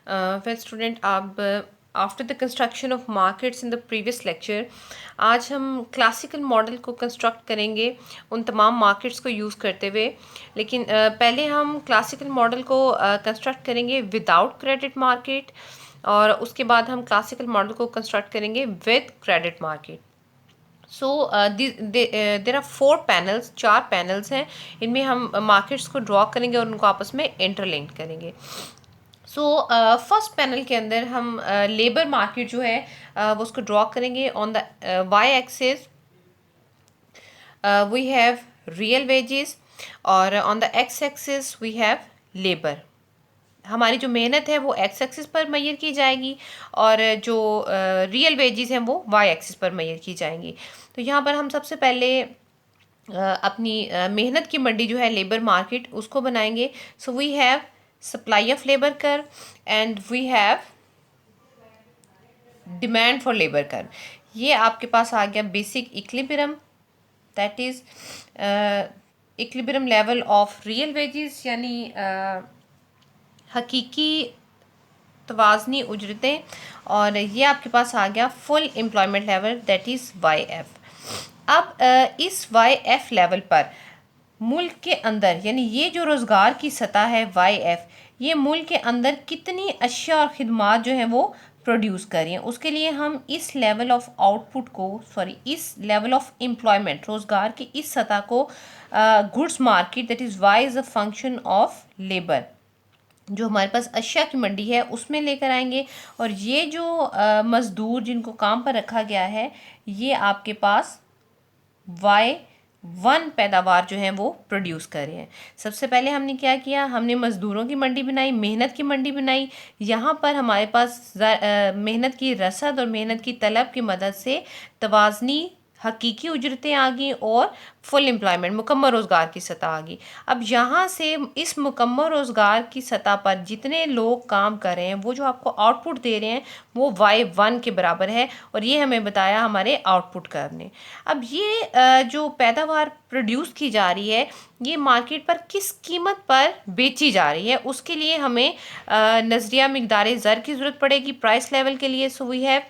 Well student, आप after the construction of markets in the previous lecture, आज हम classical model को construct करेंगे उन तमाम मार्केट्स को यूज़ करते हुए। लेकिन पहले हम क्लासिकल मॉडल को कंस्ट्रक्ट करेंगे विदाउट क्रेडिट मार्केट, और उसके बाद हम क्लासिकल मॉडल को कंस्ट्रक्ट करेंगे with credit market. So there are 4 panels, 4 panels हैं। इनमें हम मार्केट्स को ड्रॉ करेंगे और उनको आपस में इंटरलिंक करेंगे। सो फर्स्ट पैनल के अंदर हम लेबर मार्केट जो है वो उसको ड्रॉ करेंगे। On the Y axis we have real wages, और on the X axis we have labour. हमारी जो मेहनत है वो एक्स एक्सिस पर मैयर की जाएगी, और जो रियल वेजेस हैं वो वाई एक्सिस पर मैयर की जाएंगी। तो यहाँ पर हम सबसे पहले अपनी मेहनत की मंडी जो है लेबर मार्केट उसको बनाएंगे। So we have supply of labour curve and we have demand for labour curve. ये आपके पास आ गया basic equilibrium, that is equilibrium level of real wages, यानी हकीकी तवाज़नी उजरतें। और ये आपके पास आ गया full employment level, that is why F. अब इस वाई एफ लेवल पर मुल्क के अंदर, यानी ये जो रोज़गार की सतह है वाई एफ, ये मुल्क के अंदर कितनी अशिया और खिदमात जो हैं वो प्रोड्यूस कर रही हैं, उसके लिए हम इस लेवल ऑफ आउटपुट को, इस लेवल ऑफ एम्प्लॉयमेंट, रोज़गार की इस सतह को goods market, that is why is a function of labour, जो हमारे पास अशिया की मंडी है उसमें लेकर आएंगे। और ये जो मज़दूर जिनको काम पर रखा गया है, ये आपके पास Y1 पैदावार जो है वो प्रोड्यूस कर रहे हैं। सबसे पहले हमने क्या किया, हमने मज़दूरों की मंडी बनाई, मेहनत की मंडी बनाई। यहाँ पर हमारे पास मेहनत की रसद और मेहनत की तलब की मदद से तवाज़नी हकीकी उजरतें आ गई और फुल एम्प्लॉयमेंट, मुकम्मल रोज़गार की सतह आ गई। अब यहाँ से इस मुकम्मल रोज़गार की सतह पर जितने लोग काम कर रहे हैं, वो जो आपको आउटपुट दे रहे हैं वो Y1 के बराबर है, और ये हमें बताया हमारे आउटपुट कर्व ने। अब ये जो पैदावार प्रोड्यूस की जा रही है, ये मार्केट पर किस कीमत पर बेची जा रही है, उसके लिए हमें नज़रिया मिकदार ज़र की ज़रूरत पड़ेगी प्राइस लेवल के लिए। So we have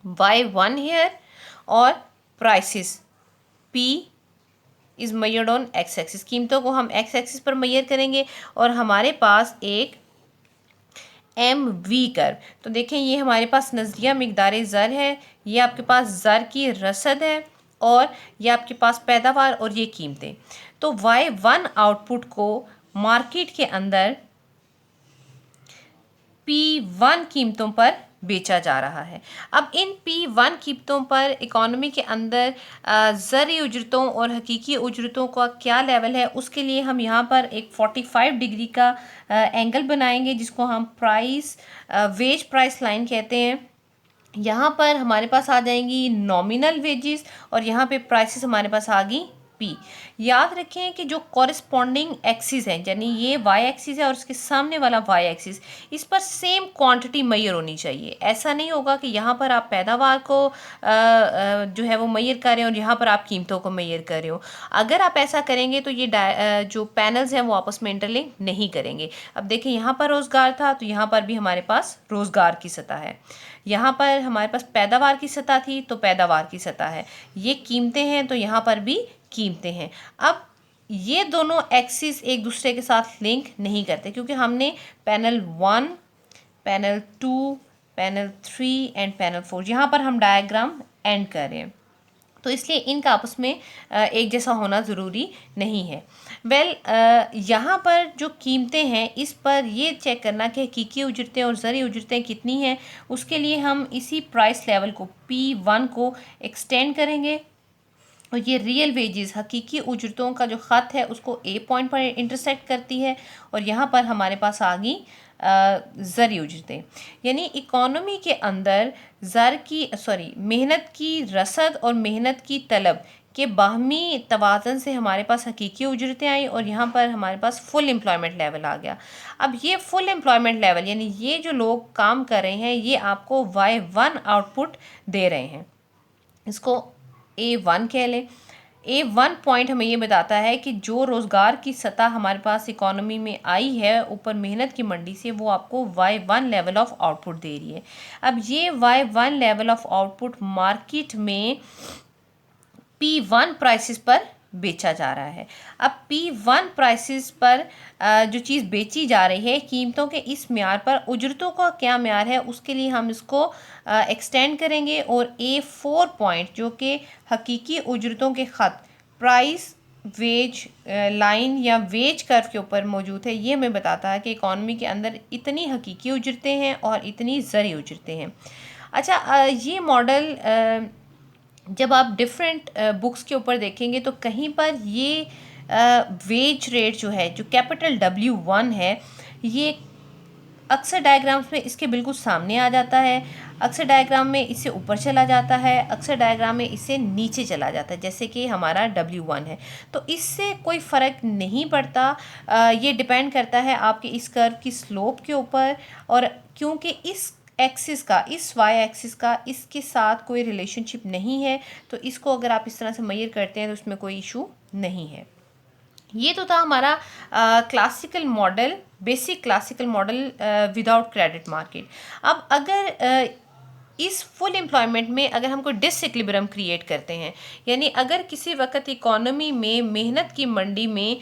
Y1 here, और prices P is measured on X axis, कीमतों को हम एक्स एक्सिस पर मैयर करेंगे। और हमारे पास एक MV कर्व, तो देखें ये हमारे पास नज़रिया मिकदार ज़र है, ये आपके पास ज़र की रसद है, और ये आपके पास पैदावार और ये कीमतें। तो Y1 आउटपुट को मार्केट के अंदर P1 कीमतों पर बेचा जा रहा है। अब इन P1 कीमतों पर इकोनॉमी के अंदर ज़री उजरतों और हकीकी उजरतों का क्या लेवल है, उसके लिए हम यहाँ पर एक 45 डिग्री का एंगल बनाएंगे, जिसको हम वेज प्राइस लाइन कहते हैं। यहाँ पर हमारे पास आ जाएंगी नॉमिनल वेजेस, और यहाँ पे प्राइसेस हमारे पास आ गई P। याद रखें कि जो कॉरेस्पॉन्डिंग एक्सिस है, यानी ये वाई एक्सिस है और उसके सामने वाला वाई एक्सिस, इस पर सेम क्वांटिटी मैयर होनी चाहिए। ऐसा नहीं होगा कि यहाँ पर आप पैदावार को जो है वो मैयर कर रहे हो और यहाँ पर आप कीमतों को मैयर कर रहे हो। अगर आप ऐसा करेंगे तो ये जो पैनल्स हैं वो आपस में इंटरलिंक नहीं करेंगे। अब देखें, यहाँ पर रोज़गार था तो यहाँ पर भी हमारे पास रोज़गार की सतह है, यहाँ पर हमारे पास पैदावार की सतह थी तो पैदावार की सतह है, ये कीमतें हैं तो यहाँ पर भी कीमतें हैं। अब ये दोनों एक्सिस एक दूसरे के साथ लिंक नहीं करते, क्योंकि हमने panel 1, panel 2, panel 3 and panel 4 यहाँ पर हम डायग्राम एंड कर रहे हैं, तो इसलिए इनका आपस में एक जैसा होना ज़रूरी नहीं है। यहाँ पर जो कीमतें हैं, इस पर ये चेक करना कि हकीकी उजरतें और ज़री उजरतें कितनी हैं, उसके लिए हम इसी प्राइस लेवल को P1 को एक्सटेंड करेंगे। और ये रियल वेजेस, हकीकी उजरतों का जो ख़त है उसको A पॉइंट पर इंटरसेक्ट करती है, और यहाँ पर हमारे पास आ गई ज़री उजरतें। यानी इकोनॉमी के अंदर मेहनत की रसद और मेहनत की तलब के बाहमी तवाज़न से हमारे पास हकीकी उजरतें आई, और यहाँ पर हमारे पास फुल एम्प्लॉयमेंट लेवल आ गया। अब ये फुल एम्प्लॉयमेंट लेवल, यानी ये जो लोग काम कर रहे हैं, ये आपको Y1 आउटपुट दे रहे हैं, इसको A1 कह लें। A1 पॉइंट हमें ये बताता है कि जो रोज़गार की सतह हमारे पास इकोनॉमी में आई है ऊपर मेहनत की मंडी से, वो आपको Y1 लेवल ऑफ आउटपुट दे रही है। अब ये Y1 level of output market में P1 प्राइसेस पर बेचा जा रहा है। अब P1 प्राइसेस पर जो चीज़ बेची जा रही है, कीमतों के इस म्यार पर उजरतों का क्या म्यार है, उसके लिए हम इसको एक्सटेंड करेंगे और A4 पॉइंट जो कि हकीकी उजरतों के ख़त प्राइस वेज लाइन या वेज कर्व के ऊपर मौजूद है, ये हमें बताता है कि इकॉनमी के अंदर इतनी हकीकी उजरतें हैं और इतनी ज़री उजरतें हैं। अच्छा, ये मॉडल जब आप डिफरेंट बुक्स के ऊपर देखेंगे तो कहीं पर ये वेज रेट जो है, जो कैपिटल W1 है, ये अक्सर डायग्राम्स में इसके बिल्कुल सामने आ जाता है, अक्सर डायग्राम में इससे ऊपर चला जाता है, अक्सर डायग्राम में इससे नीचे चला जाता है, जैसे कि हमारा W1 है। तो इससे कोई फ़र्क नहीं पड़ता, ये डिपेंड करता है आपके इस कर्व की स्लोप के ऊपर, और क्योंकि इस एक्सिस का, इस वाई एक्सिस का इसके साथ कोई रिलेशनशिप नहीं है, तो इसको अगर आप इस तरह से मेजर करते हैं तो उसमें कोई इशू नहीं है। ये तो था हमारा classical model, basic classical model without credit market. अब अगर इस फुल एम्प्लॉयमेंट में अगर हम कोई डिसइक्विलिब्रियम क्रिएट करते हैं, यानी अगर किसी वक्त इकोनॉमी में मेहनत की मंडी में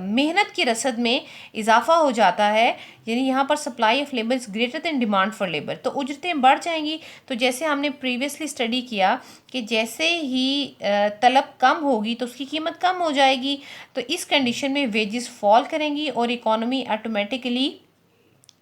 मेहनत की रसद में इजाफा हो जाता है, यानी यहाँ पर supply of labour is greater than demand for labour, तो उजरतें बढ़ जाएंगी। तो जैसे हमने प्रीवियसली स्टडी किया कि जैसे ही तलब कम होगी तो उसकी कीमत कम हो जाएगी, तो इस कंडीशन में वेजेस फॉल करेंगी और इकोनॉमी ऑटोमेटिकली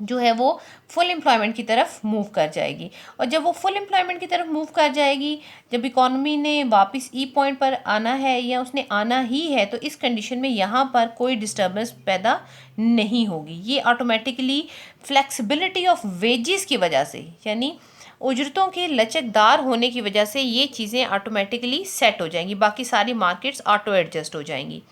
जो है वो फुल एम्प्लॉयमेंट की तरफ मूव कर जाएगी। और जब वो फुल एम्प्लॉयमेंट की तरफ मूव कर जाएगी, जब इकोनॉमी ने वापस ई पॉइंट पर आना है या उसने आना ही है, तो इस कंडीशन में यहाँ पर कोई डिस्टर्बेंस पैदा नहीं होगी। ये ऑटोमेटिकली फ्लेक्सिबिलिटी ऑफ वेजेस की वजह से, यानी उजरतों के लचकदार होने की वजह से ये चीज़ें ऑटोमेटिकली सेट हो जाएंगी, बाकी सारी मार्केट्स ऑटो एडजस्ट हो जाएंगी।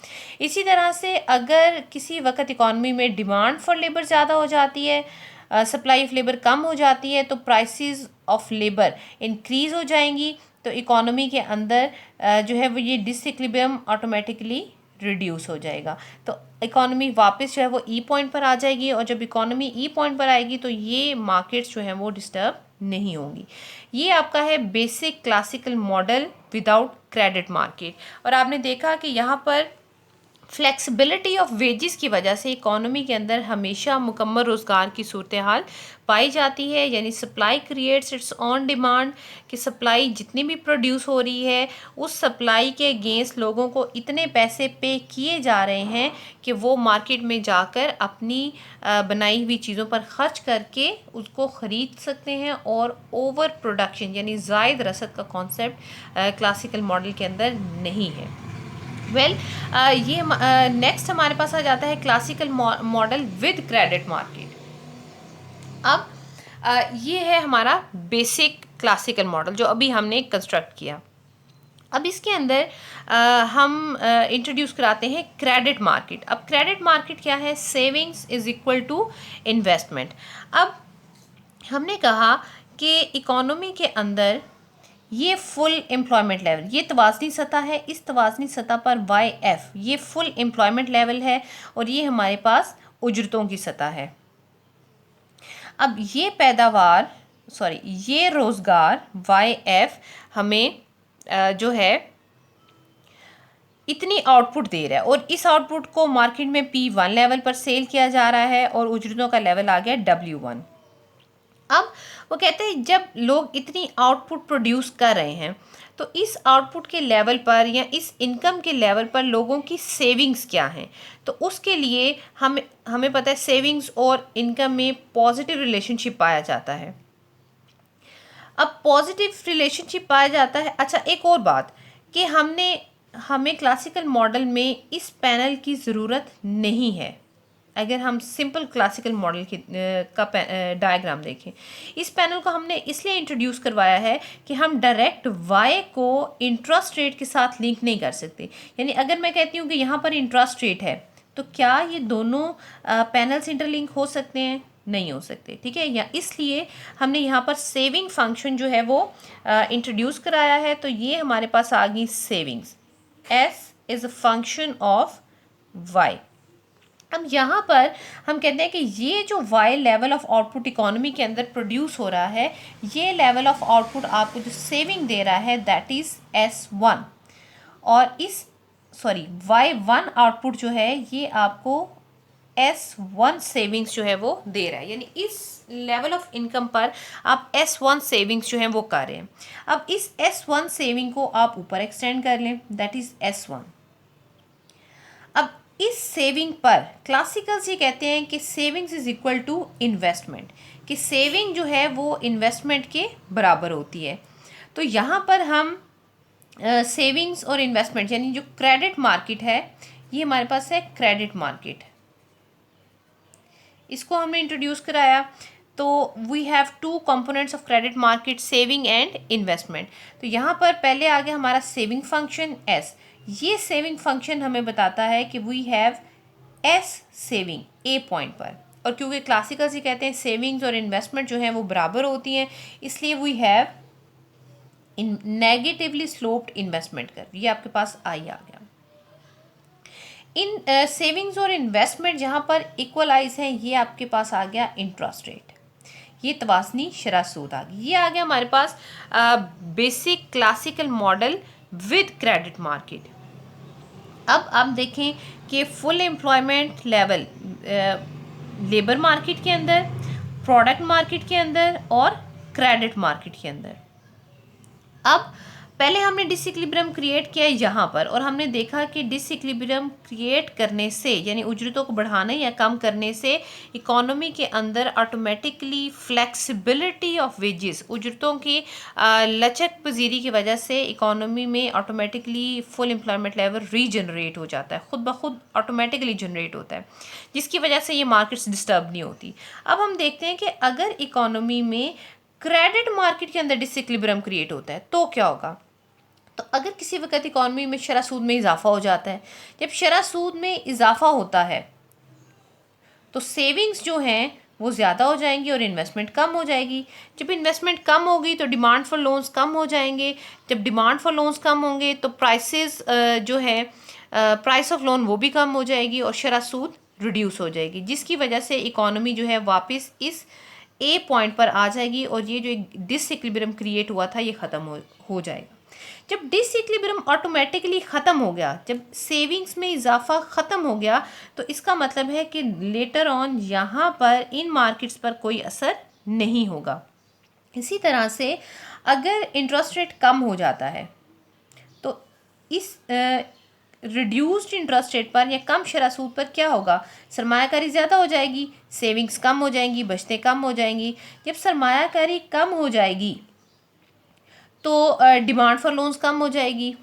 इसी तरह से अगर किसी वक्त इकॉनमी में डिमांड फॉर लेबर ज़्यादा हो जाती है, सप्लाई ऑफ लेबर कम हो जाती है, तो प्राइसेस ऑफ लेबर इंक्रीज़ हो जाएंगी, तो इकॉनमी के अंदर जो है वो ये डिसइक्विलिब्रियम ऑटोमेटिकली रिड्यूस हो जाएगा, तो इकॉनमी वापस जो है वो ई पॉइंट पर आ जाएगी। और जब इकॉनमी ई पॉइंट पर आएगी तो ये मार्केट्स जो हैं वो डिस्टर्ब नहीं होंगी। ये आपका है basic classical model without credit market. और आपने देखा कि यहाँ पर फ्लेक्सिबिलिटी ऑफ वेजेस की वजह से इकोनॉमी के अंदर हमेशा मुकम्मल रोज़गार की सूरत हाल पाई जाती है, यानी supply creates it's on demand, कि सप्लाई जितनी भी प्रोड्यूस हो रही है उस सप्लाई के अगेंस्ट लोगों को इतने पैसे पे किए जा रहे हैं कि वो मार्केट में जाकर अपनी बनाई हुई चीज़ों पर ख़र्च करके उसको ख़रीद सकते हैं, और ओवर प्रोडक्शन यानी ज़ायद रसद का कॉन्सेप्ट क्लासिकल मॉडल के अंदर नहीं है। ये नेक्स्ट हमारे पास आ जाता है classical model with credit market. अब ये है हमारा बेसिक क्लासिकल मॉडल जो अभी हमने कंस्ट्रक्ट किया। अब इसके अंदर हम इंट्रोड्यूस कराते हैं क्रेडिट मार्केट। अब क्रेडिट मार्केट क्या है? Savings is equal to investment. अब हमने कहा कि इकोनॉमी के अंदर ये फुल एम्प्लॉयमेंट लेवल, ये तवाज़नी सतह है, इस तवाज़नी सतह पर YF ये फुल एम्प्लॉयमेंट लेवल है, और ये हमारे पास उजरतों की सतह है। अब ये ये रोज़गार YF हमें जो है इतनी आउटपुट दे रहा है, और इस आउटपुट को मार्केट में P1 लेवल पर सेल किया जा रहा है, और उजरतों का लेवल आ गया W1। अब वो कहते हैं जब लोग इतनी आउटपुट प्रोड्यूस कर रहे हैं तो इस आउटपुट के लेवल पर या इस इनकम के लेवल पर लोगों की सेविंग्स क्या हैं, तो उसके लिए हमें पता है सेविंग्स और इनकम में पॉजिटिव रिलेशनशिप पाया जाता है। अब पॉजिटिव रिलेशनशिप पाया जाता है। अच्छा, एक और बात कि हमें क्लासिकल मॉडल में इस पैनल की ज़रूरत नहीं है। अगर हम सिंपल क्लासिकल मॉडल का डायग्राम देखें, इस पैनल को हमने इसलिए इंट्रोड्यूस करवाया है कि हम डायरेक्ट Y को इंटरेस्ट रेट के साथ लिंक नहीं कर सकते। यानी अगर मैं कहती हूँ कि यहाँ पर इंटरेस्ट रेट है, तो क्या ये दोनों पैनल्स इंटरलिंक हो सकते हैं? नहीं हो सकते, ठीक है। या इसलिए हमने यहाँ पर सेविंग फंक्शन जो है वो इंट्रोड्यूस कराया है। तो ये हमारे पास आ गई savings, S is a function of Y. अब यहाँ पर हम कहते हैं कि ये जो Y level of output economy के अंदर प्रोड्यूस हो रहा है, ये लेवल ऑफ आउटपुट आपको जो सेविंग दे रहा है दैट इज़ S1। और इस Y1 आउटपुट जो है ये आपको S1 सेविंग्स जो है वो दे रहा है, यानी इस लेवल ऑफ इनकम पर आप S1 सेविंग्स जो है वो कर रहे हैं। अब इस S1 सेविंग को आप ऊपर एक्सटेंड कर लें, दैट इज़ S1। अब इस सेविंग पर क्लासिकल्स ये कहते हैं कि savings is equal to investment, कि सेविंग जो है वो इन्वेस्टमेंट के बराबर होती है। तो यहाँ पर हम सेविंग्स और इन्वेस्टमेंट यानी जो क्रेडिट मार्केट है, ये हमारे पास है क्रेडिट मार्केट, इसको हमने इंट्रोड्यूस कराया। तो we have two components of credit market, saving and investment. तो यहाँ पर पहले आ गया हमारा सेविंग फंक्शन एस। ये सेविंग फंक्शन हमें बताता है कि we have S saving A point पर, और क्योंकि क्लासिकल्स ये कहते हैं सेविंग्स और इन्वेस्टमेंट जो है वो बराबर होती हैं, इसलिए we have in negatively sloped investment curve. ये आपके पास आई आ गया। इन सेविंग्स और इन्वेस्टमेंट जहाँ पर इक्वलाइज है, ये आपके पास आ गया इंटरेस्ट रेट, ये तवाज़नी शरह सूद आ गई। ये आ गया हमारे पास basic classical model with credit market. अब आप देखें कि full employment level labour market के अंदर, प्रोडक्ट मार्केट के अंदर और क्रेडिट मार्केट के अंदर। अब पहले हमने डिसइक्विलिब्रियम क्रिएट किया यहाँ पर, और हमने देखा कि डिसइक्विलिब्रियम क्रिएट करने से यानी उजरतों को बढ़ाने या कम करने से इकोनॉमी के अंदर ऑटोमेटिकली फ्लेक्सिबिलिटी ऑफ वेजेस, उजरतों की लचक पजीरी की वजह से इकोनॉमी में automatically full employment level regenerate हो जाता है, खुद ब खुद ऑटोमेटिकली जनरेट होता है, जिसकी वजह से ये मार्केट्स डिस्टर्ब नहीं होती। अब हम देखते हैं कि अगर इकोनॉमी में क्रेडिट मार्केट के अंदर डिसइक्विलिब्रियम क्रिएट होता है तो क्या होगा। तो अगर किसी वक्त इकॉनमी में शरह सूद में इजाफा हो जाता है, जब शरह सूद में इजाफा होता है तो सेविंग्स जो हैं वो ज़्यादा हो जाएंगी और इन्वेस्टमेंट कम हो जाएगी। जब इन्वेस्टमेंट कम होगी तो डिमांड फॉर लोन्स कम हो जाएंगे। जब डिमांड फॉर लोन्स कम होंगे तो प्राइसेस जो है प्राइस ऑफ लोन वो भी कम हो जाएगी और शरह सूद रिड्यूस हो जाएगी, जिसकी वजह से इकॉनमी जो है वापस इस ए पॉइंट पर आ जाएगी और ये जो एक डिसइक्विलिब्रियम क्रिएट हुआ था ये ख़त्म हो जाएगा। जब डिसइक्विलिब्रियम ऑटोमेटिकली ख़त्म हो गया, जब सेविंग्स में इजाफा ख़त्म हो गया, तो इसका मतलब है कि लेटर ऑन यहाँ पर इन मार्केट्स पर कोई असर नहीं होगा। इसी तरह से अगर इंटरेस्ट रेट कम हो जाता है तो इस रिड्यूस्ड इंटरेस्ट रेट पर या कम शरह सूद पर क्या होगा, सरमायाकारी ज़्यादा हो जाएगी, सेविंग्स कम हो जाएंगी, बचतें कम हो जाएंगी। जब सरमायाकारी कम हो जाएगी तो डिमांड फॉर लोन्स कम हो जाएगी,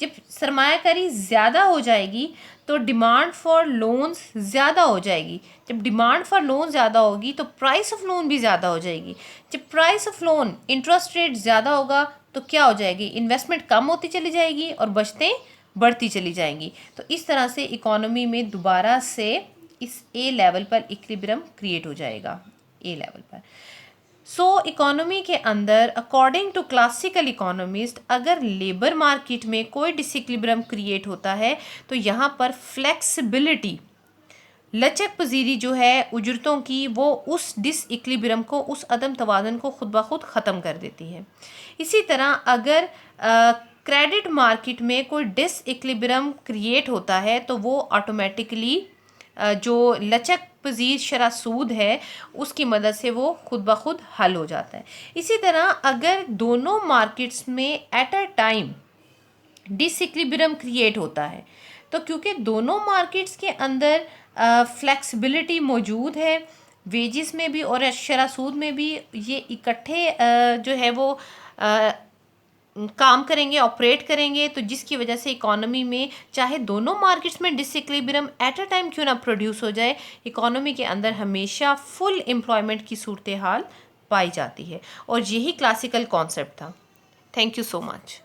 जब सरमायाकारी ज़्यादा हो जाएगी तो डिमांड फॉर लोन्स ज़्यादा हो जाएगी। जब डिमांड फॉर लोन ज़्यादा होगी तो प्राइस ऑफ लोन भी ज़्यादा हो जाएगी। जब price of loan interest rate ज़्यादा होगा तो क्या हो जाएगी, इन्वेस्टमेंट कम होती चली जाएगी और बचतें बढ़ती चली जाएंगी। तो इस तरह से इकोनॉमी में दोबारा से इस ए लेवल पर इक्विलिब्रियम क्रिएट हो जाएगा, ए लेवल पर। सो इकोनॉमी के अंदर अकॉर्डिंग टू क्लासिकल इकोनॉमिस्ट अगर लेबर मार्केट में कोई डिसइक्विलिब्रियम क्रिएट होता है तो यहाँ पर फ्लेक्सिबिलिटी, लचक पजीरी जो है उजरतों की, वो उस डिसइक्विलिब्रियम को, उस अदम तवाज़ुन को खुद ब खुद ख़त्म कर देती है। इसी तरह अगर क्रेडिट मार्केट में कोई डिसइक्विलिब्रियम क्रिएट होता है तो वो ऑटोमेटिकली जो लचक पजीर शरह सूद है उसकी मदद से वो खुद ब खुद हल हो जाता है। इसी तरह अगर दोनों मार्केट्स में at a time disequilibrium create होता है तो क्योंकि दोनों मार्केट्स के अंदर फ्लेक्सिबिलिटी मौजूद है, वेजेस में भी और शरह सूद में भी, ये इकट्ठे जो है वो काम करेंगे, ऑपरेट करेंगे, तो जिसकी वजह से इकोनॉमी में चाहे दोनों मार्केट्स में डिसइक्विलिब्रियम एट अ टाइम क्यों ना प्रोड्यूस हो जाए, इकोनॉमी के अंदर हमेशा फुल एम्प्लॉयमेंट की सूरत हाल पाई जाती है। और यही क्लासिकल कॉन्सेप्ट था। Thank you so much.